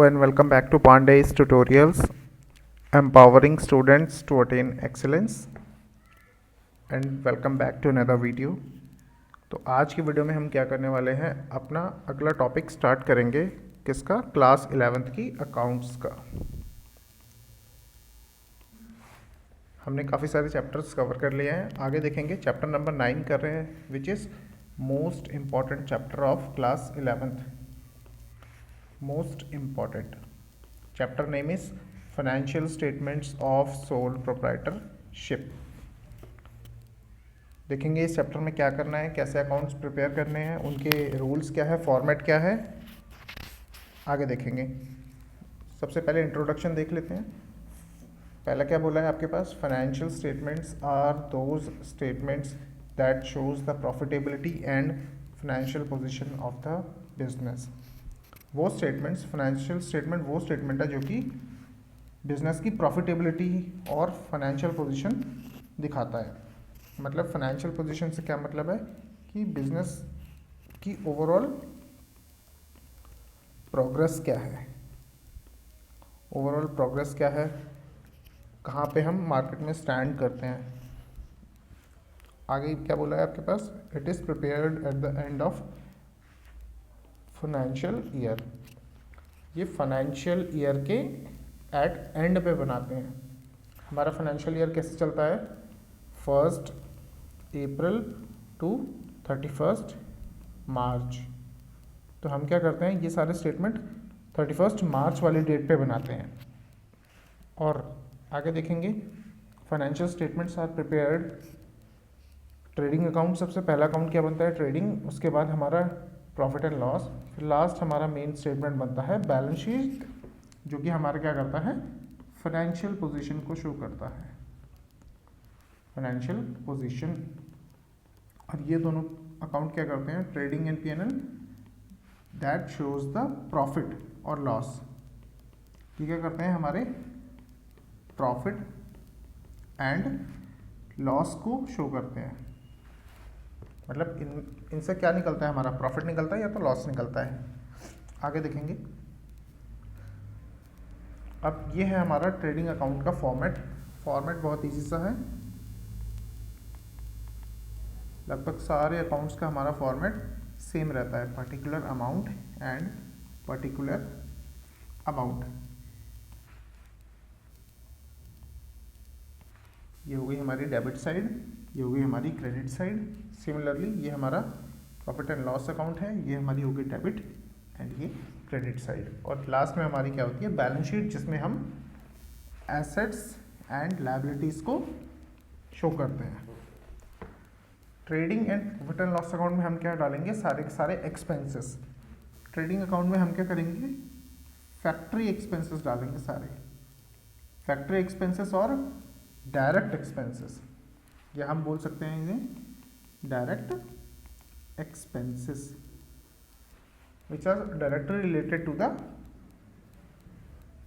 And welcome back to Pandey's tutorials, empowering students to attain excellence. And welcome back to another video. तो आज की video में हम क्या करने वाले हैं, अपना अगला टॉपिक स्टार्ट करेंगे। किसका? क्लास 11th की अकाउंट्स का। हमने काफ़ी सारे चैप्टर्स कवर कर लिए हैं। आगे देखेंगे चैप्टर नंबर 9 कर रहे हैं, which is most important chapter of class 11th। Most important chapter name is financial statements of sole proprietorship। देखेंगे इस चैप्टर में क्या करना है, कैसे अकाउंट्स प्रिपेयर करने हैं, उनके रूल्स क्या है, फॉर्मेट क्या है, आगे देखेंगे। सबसे पहले इंट्रोडक्शन देख लेते हैं। पहला क्या बोला है आपके पास, financial statements are those statements that shows the profitability and financial position of the business. वो स्टेटमेंट्स, फाइनेंशियल स्टेटमेंट वो स्टेटमेंट है जो कि बिजनेस की प्रॉफिटेबिलिटी और फाइनेंशियल पोजीशन दिखाता है। मतलब फाइनेंशियल पोजीशन से क्या मतलब है कि बिजनेस की ओवरऑल प्रोग्रेस क्या है, ओवरऑल प्रोग्रेस क्या है, कहाँ पे हम मार्केट में स्टैंड करते हैं। आगे क्या बोला है आपके पास, it is prepared at the end of financial year. ये फाइनेंशियल ईयर के एट एंड पे बनाते हैं। हमारा फाइनेंशियल ईयर कैसे चलता है, 1 अप्रैल टू 31 मार्च। तो हम क्या करते हैं, ये सारे स्टेटमेंट 31 मार्च वाली डेट पे बनाते हैं। और आगे देखेंगे financial statements are prepared, trading account सबसे पहला अकाउंट क्या बनता है, ट्रेडिंग। उसके बाद हमारा प्रॉफिट एंड लॉस, फिर लास्ट हमारा मेन स्टेटमेंट बनता है बैलेंस शीट, जो कि हमारा क्या करता है, फाइनेंशियल पोजीशन को शो करता है, फाइनेंशियल पोजीशन। और ये दोनों अकाउंट क्या करते हैं, trading and PNL, that shows the profit और लॉस। ये क्या करते हैं, हमारे प्रॉफिट एंड लॉस को शो करते हैं। मतलब इनसे क्या निकलता है, हमारा प्रॉफिट निकलता है या तो लॉस निकलता है। आगे देखेंगे। अब ये है हमारा ट्रेडिंग अकाउंट का फॉर्मेट। फॉर्मेट बहुत इजी सा है, लगभग सारे अकाउंट्स का हमारा फॉर्मेट सेम रहता है, particular amount and particular amount. ये हो गई हमारी डेबिट साइड, ये हो गई हमारी क्रेडिट साइड। सिमिलरली ये हमारा प्रॉफिट एंड लॉस अकाउंट है, ये हमारी हो गई डेबिट एंड ये क्रेडिट साइड। और लास्ट में हमारी क्या होती है, बैलेंस शीट, जिसमें हम एसेट्स एंड लायबिलिटीज़ को शो करते हैं। Trading and profit and loss account में हम क्या डालेंगे, सारे के सारे एक्सपेंसेस। ट्रेडिंग अकाउंट में हम क्या करेंगे, फैक्ट्री एक्सपेंसेस डालेंगे, सारे फैक्ट्री एक्सपेंसेस और डायरेक्ट एक्सपेंसेस, या हम बोल सकते हैं इन्हें direct expenses, which are directly related to the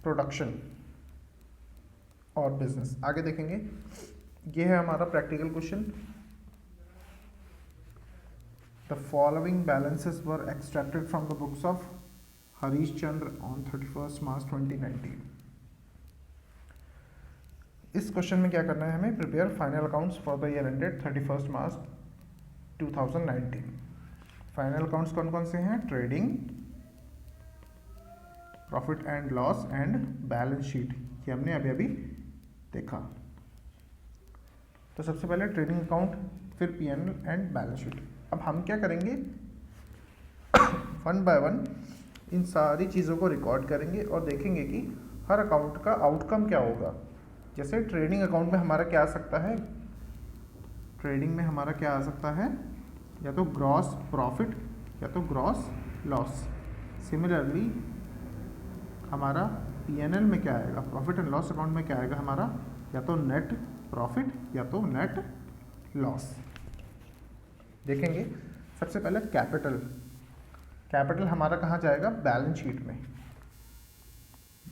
production और बिजनेस। आगे देखेंगे, ये है हमारा practical question. The following balances were extracted from the books of Harish Chandra on 31 March 2019। इस क्वेश्चन में क्या करना है हमें, prepare final accounts for the year ended 31 March 2019। Final accounts कौन कौन से हैं, trading, profit and loss and balance sheet. ये हमने अभी अभी देखा। तो सबसे पहले ट्रेडिंग अकाउंट, फिर पीएनएल एंड बैलेंस शीट। अब हम क्या करेंगे, वन बाय वन इन सारी चीज़ों को रिकॉर्ड करेंगे और देखेंगे कि हर अकाउंट का आउटकम क्या होगा। जैसे ट्रेडिंग अकाउंट में हमारा क्या आ सकता है, ट्रेडिंग में हमारा क्या आ सकता है, या तो ग्रॉस प्रॉफिट या तो ग्रॉस लॉस। सिमिलरली हमारा पीएनएल में क्या आएगा, प्रॉफिट एंड लॉस अकाउंट में क्या आएगा हमारा, या तो नेट प्रॉफिट या तो नेट लॉस। देखेंगे सबसे पहले कैपिटल। कैपिटल हमारा कहाँ जाएगा, बैलेंस शीट में,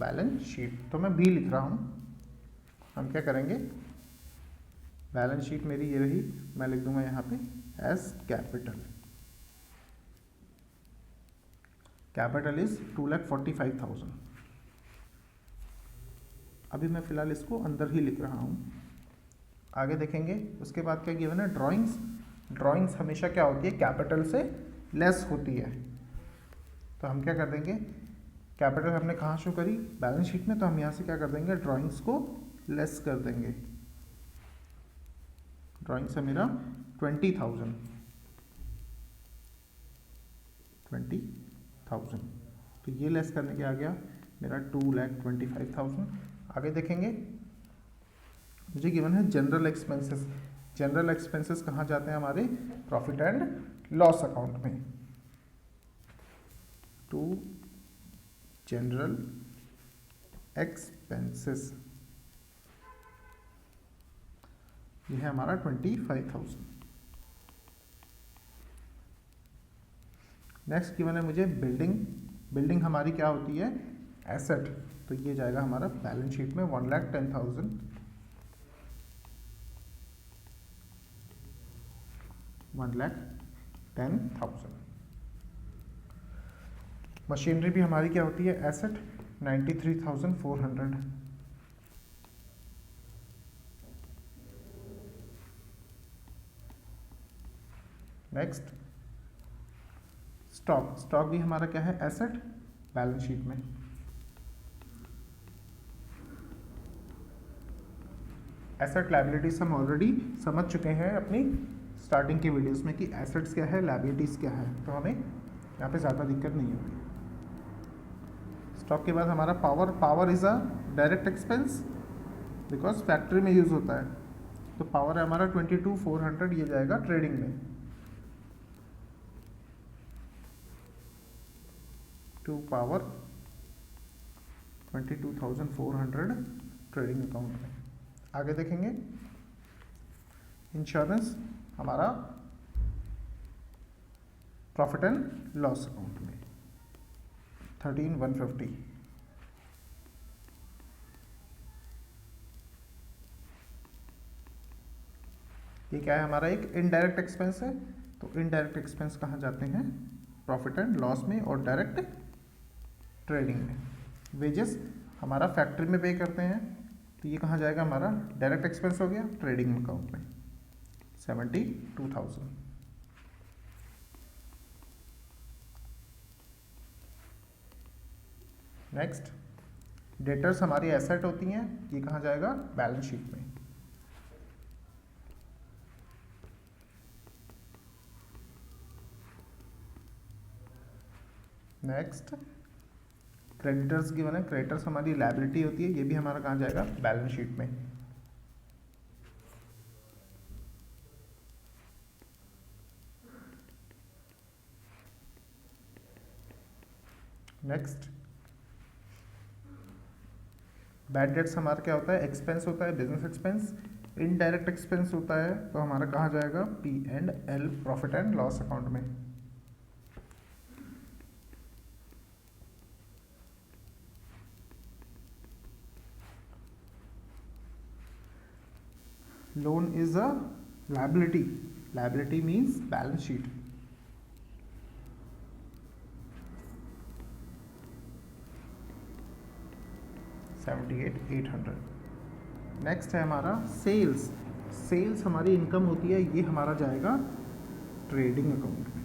बैलेंस शीट। तो मैं बी लिख रहा हूँ। हम क्या करेंगे, बैलेंस शीट मेरी ये रही, मैं लिख दूंगा यहाँ पे एज कैपिटल। Capital is 2,45,000। अभी मैं फ़िलहाल इसको अंदर ही लिख रहा हूँ। आगे देखेंगे उसके बाद क्या गिवन है, ड्राइंग्स। ड्राइंग्स हमेशा क्या होती है, कैपिटल से लेस होती है। तो हम क्या कर देंगे, कैपिटल हमने कहाँ शो करी, बैलेंस शीट में, तो हम यहाँ से क्या कर देंगे, ड्राइंग्स को लेस कर देंगे। ड्राइंग्स है मेरा 20,000, तो ये लेस करने के आ गया मेरा 2,25,000। आगे देखेंगे, मुझे गिवन है जनरल एक्सपेंसेस। जनरल एक्सपेंसेस कहाँ जाते हैं, हमारे प्रॉफिट एंड लॉस अकाउंट में। टू जनरल एक्सपेंसेस, ये है हमारा 25,000। नेक्स्ट गिवन है मुझे बिल्डिंग। बिल्डिंग हमारी क्या होती है, एसेट, तो ये जाएगा हमारा बैलेंस शीट में 1,10,000। 1,10,000। मशीनरी भी हमारी क्या होती है, एसेट, 93,400। Next stock. स्टॉक भी हमारा क्या है, एसेट, बैलेंस शीट में। एसेट लायबिलिटीज हम ऑलरेडी समझ चुके हैं अपनी स्टार्टिंग की वीडियोस में कि एसेट्स क्या है, लायबिलिटीज क्या है, तो हमें यहाँ पे ज़्यादा दिक्कत नहीं होगी। स्टॉक के बाद हमारा power. Power is a direct expense because factory में यूज़ होता है, तो पावर है हमारा 22,400, ये जाएगा ट्रेडिंग में। टू पावर 22,400 ट्रेडिंग अकाउंट में। आगे देखेंगे, इंश्योरेंस हमारा प्रॉफिट एंड लॉस अकाउंट में 13,150। ये क्या है, हमारा एक इनडायरेक्ट एक्सपेंस है, तो इनडायरेक्ट एक्सपेंस कहाँ जाते हैं, प्रॉफिट एंड लॉस में और डायरेक्ट ट्रेडिंग में। वेजेस हमारा फैक्ट्री में पे करते हैं, तो ये कहाँ जाएगा, हमारा डायरेक्ट एक्सपेंस हो गया, ट्रेडिंग अकाउंट में 72,000। नेक्स्ट, डेटर्स हमारी एसेट होती हैं, ये कहाँ जाएगा, बैलेंस शीट में। नेक्स्ट, क्रेडिटर्स की बने, क्रेडिटर्स हमारी लायबिलिटी होती है, ये भी हमारा कहाँ जाएगा, बैलेंस शीट में। नेक्स्ट, बैड डेट्स हमारा क्या होता है, एक्सपेंस होता है, बिजनेस एक्सपेंस, इनडायरेक्ट एक्सपेंस होता है, तो हमारा कहाँ जाएगा, P&L, profit and loss account में। Loan is a liability, liability means balance sheet. $78,800। Next है हमारा सेल्स। सेल्स हमारी इनकम होती है, ये हमारा जाएगा ट्रेडिंग अकाउंट में।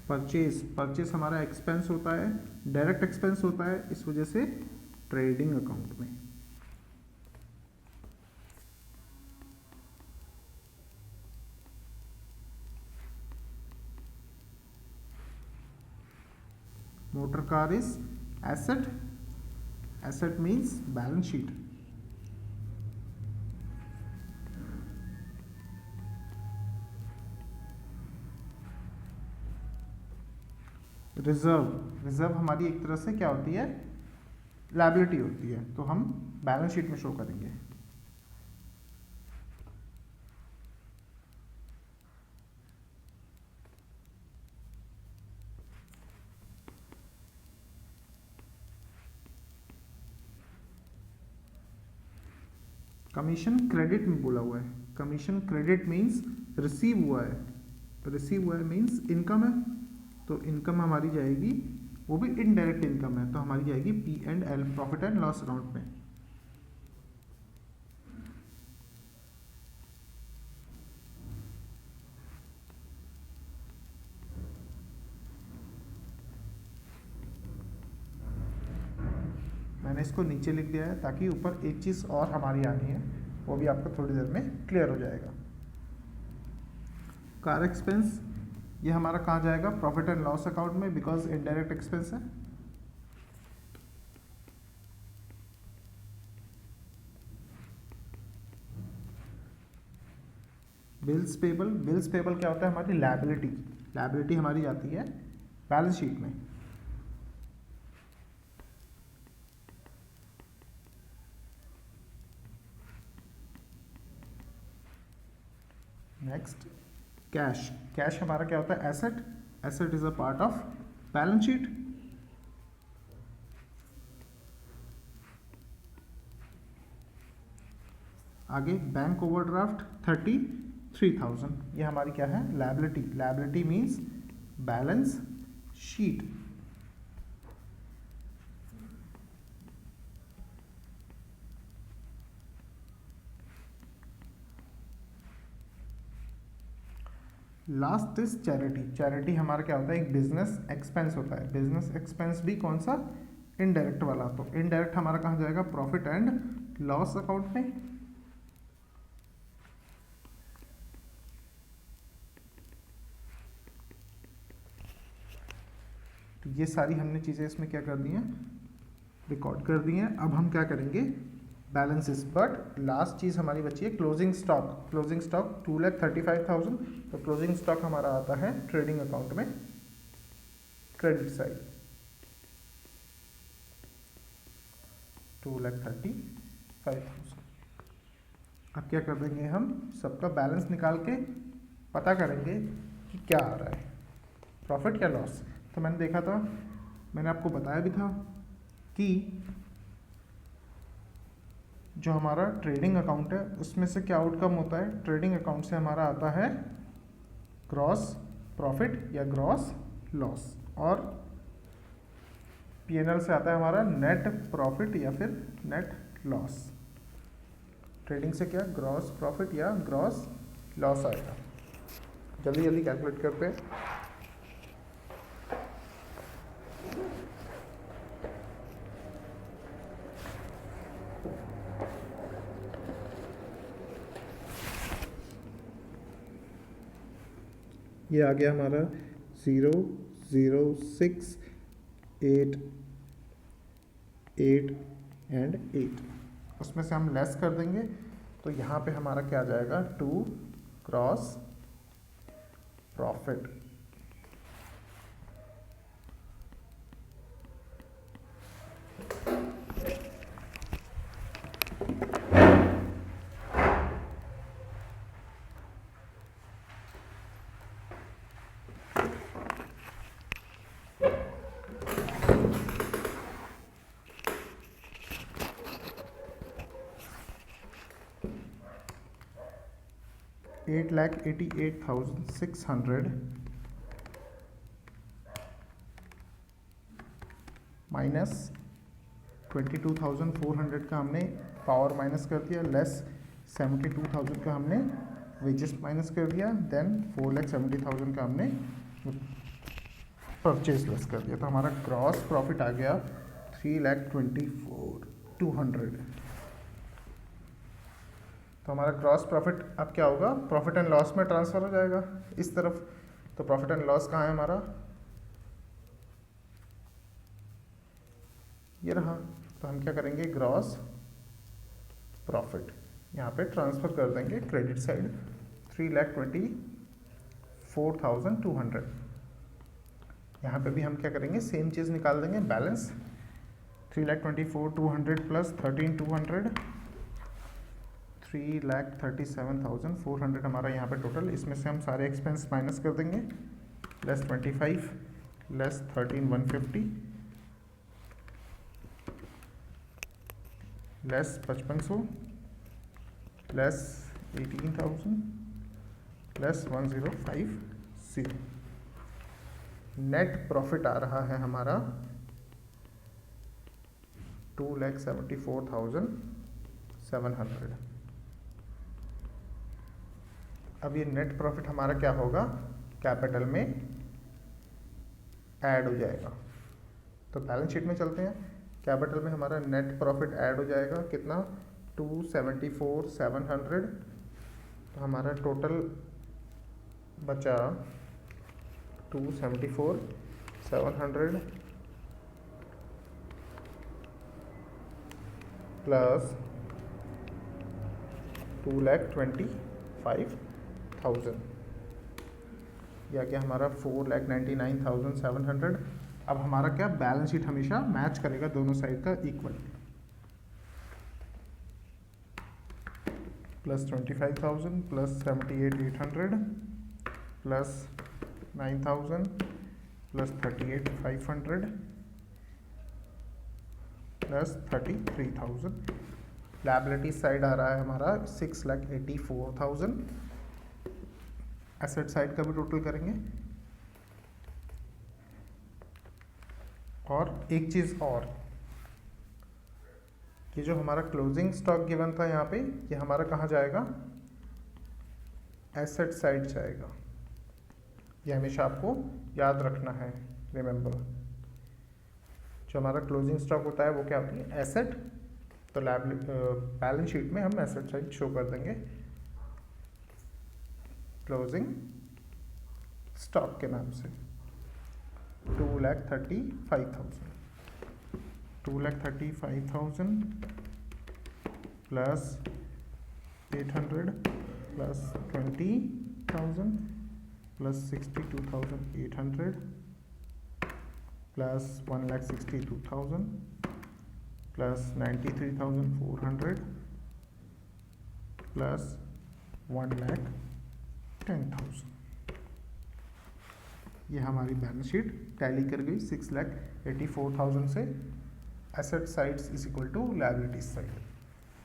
परचेज, परचेज हमारा एक्सपेंस होता है, डायरेक्ट एक्सपेंस होता है, इस वजह से ट्रेडिंग अकाउंट में। Motor car is asset, asset means balance sheet. Reserve, reserve हमारी एक तरह से क्या होती है, लायबिलिटी होती है, तो हम बैलेंस शीट में शो करेंगे। कमीशन क्रेडिट में बोला हुआ है, कमीशन क्रेडिट मीन्स रिसीव हुआ है, रिसीव हुआ है मीन्स इनकम है, तो इनकम हमारी जाएगी, वो भी इनडायरेक्ट इनकम है, तो हमारी जाएगी P&L, profit and loss account में। मैंने इसको नीचे लिख दिया है ताकि ऊपर एक चीज़ और हमारी आनी है, वो भी आपको थोड़ी देर में क्लियर हो जाएगा। कार एक्सपेंस ये हमारा कहाँ जाएगा, प्रॉफिट एंड लॉस अकाउंट में, बिकॉज इनडायरेक्ट एक्सपेंस है। बिल्स पेबल, बिल्स पेबल क्या होता है, हमारी लायबिलिटी, लायबिलिटी हमारी जाती है बैलेंस शीट में। नेक्स्ट कैश, कैश हमारा क्या होता है, asset, asset is a part of balance sheet. आगे बैंक ओवरड्राफ्ट 33,000, ये हमारी क्या है, liability, liability means balance sheet. Last is charity, charity हमारा क्या होता है, एक बिजनेस एक्सपेंस होता है, बिजनेस एक्सपेंस भी कौन सा, इनडायरेक्ट वाला, तो इनडायरेक्ट हमारा कहाँ जाएगा, प्रॉफिट एंड लॉस अकाउंट में। तो ये सारी हमने चीज़ें इसमें क्या कर दी हैं, रिकॉर्ड कर दी हैं। अब हम क्या करेंगे, बैलेंसेस, बट लास्ट चीज़ हमारी बची है क्लोजिंग स्टॉक। क्लोजिंग स्टॉक 2,35,000, तो क्लोजिंग स्टॉक हमारा आता है ट्रेडिंग अकाउंट में, क्रेडिट साइड 2,35,000। अब क्या कर देंगे, हम सबका बैलेंस निकाल के पता करेंगे कि क्या आ रहा है, प्रॉफिट या लॉस। तो मैंने देखा था, मैंने आपको बताया भी था कि जो हमारा ट्रेडिंग अकाउंट है उसमें से क्या आउटकम होता है, ट्रेडिंग अकाउंट से हमारा आता है ग्रॉस प्रॉफिट या ग्रॉस लॉस, और P&L से आता है हमारा नेट प्रॉफिट या फिर नेट लॉस। ट्रेडिंग से क्या, ग्रॉस प्रॉफिट या ग्रॉस लॉस आएगा। जल्दी जल्दी कैलकुलेट करते हैं। ये आ गया हमारा 0,0,6,8,8 एंड 8, उसमें से हम लेस कर देंगे, तो यहाँ पे हमारा क्या आ जाएगा, 2 क्रॉस प्रॉफिट। $8,88,600 माइनस 22,400 का हमने पावर माइनस कर दिया, लेस 72,000 का हमने वेजेस माइनस कर दिया, देन 4,70,000 का हमने परचेज लेस कर दिया, तो हमारा ग्रॉस प्रॉफिट आ गया 3,24,200। तो हमारा ग्रॉस प्रॉफिट अब क्या होगा, प्रॉफिट एंड लॉस में ट्रांसफ़र हो जाएगा इस तरफ। तो प्रॉफिट एंड लॉस कहाँ है हमारा, ये रहा। तो हम क्या करेंगे, ग्रॉस प्रॉफिट यहाँ पे ट्रांसफ़र कर देंगे क्रेडिट साइड 3,24,200। यहाँ पे भी हम क्या करेंगे, सेम चीज़ निकाल देंगे, बैलेंस 3,24,200 प्लस 13,200 3,37,400 हमारा यहाँ पे टोटल। इसमें से हम सारे एक्सपेंस माइनस कर देंगे, less 25 less 13,150 less 5500 less 18,000 plus 1050। Net profit आ रहा है हमारा 2,74,700। अब ये नेट प्रॉफिट हमारा क्या होगा, कैपिटल में ऐड हो जाएगा। तो बैलेंस शीट में चलते हैं, कैपिटल में हमारा नेट प्रॉफिट ऐड हो जाएगा, कितना 274,700। तो हमारा टोटल बचा 274,700 प्लस 2,25,000, या क्या हमारा 4,99,700। अब हमारा क्या बैलेंस शीट हमेशा मैच करेगा दोनों साइड का equal, plus 25,000 plus 78,800 plus 9,000 plus 38,500 plus 33,000। Liability side आ रहा है हमारा 6,84,000। एसेट साइड का भी टोटल करेंगे। और एक चीज़ और, ये जो हमारा क्लोजिंग स्टॉक गिवन था यहाँ पे, ये हमारा कहाँ जाएगा, एसेट साइड जाएगा। ये हमेशा आपको याद रखना है, रिमेंबर। जो हमारा क्लोजिंग स्टॉक होता है वो क्या होती है, एसेट। तो बैलेंस शीट में हम एसेट साइड शो कर देंगे क्लोजिंग स्टॉक के नाम से। 2,35,000 plus 800 plus 20,000 plus 62,800 plus 1,62,000 plus 93,400 plus 1,10,000। ये हमारी बैलेंस शीट टैली कर गई 6,84,000 से। Asset sides is equal to liability side.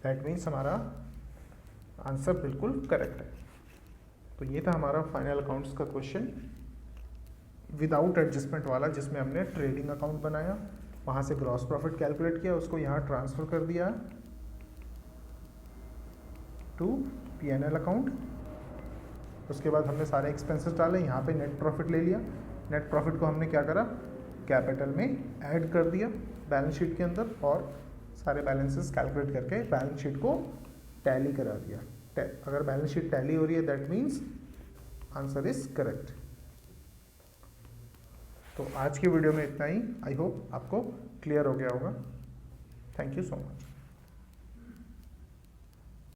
That means हमारा आंसर बिल्कुल करेक्ट है। तो ये था हमारा फाइनल अकाउंट्स का क्वेश्चन विदाउट एडजस्टमेंट वाला, जिसमें हमने ट्रेडिंग अकाउंट बनाया, वहाँ से ग्रॉस प्रॉफिट कैलकुलेट किया, उसको यहाँ ट्रांसफ़र कर दिया टू P&L अकाउंट। उसके बाद हमने सारे एक्सपेंसेस डाले, यहाँ पे नेट प्रॉफिट ले लिया। नेट प्रॉफिट को हमने क्या करा, कैपिटल में ऐड कर दिया बैलेंस शीट के अंदर, और सारे बैलेंसेस कैलकुलेट करके बैलेंस शीट को टैली करा दिया। अगर बैलेंस शीट टैली हो रही है that means answer is correct. तो आज की वीडियो में इतना ही। आई होप आपको क्लियर हो गया होगा। Thank you so much.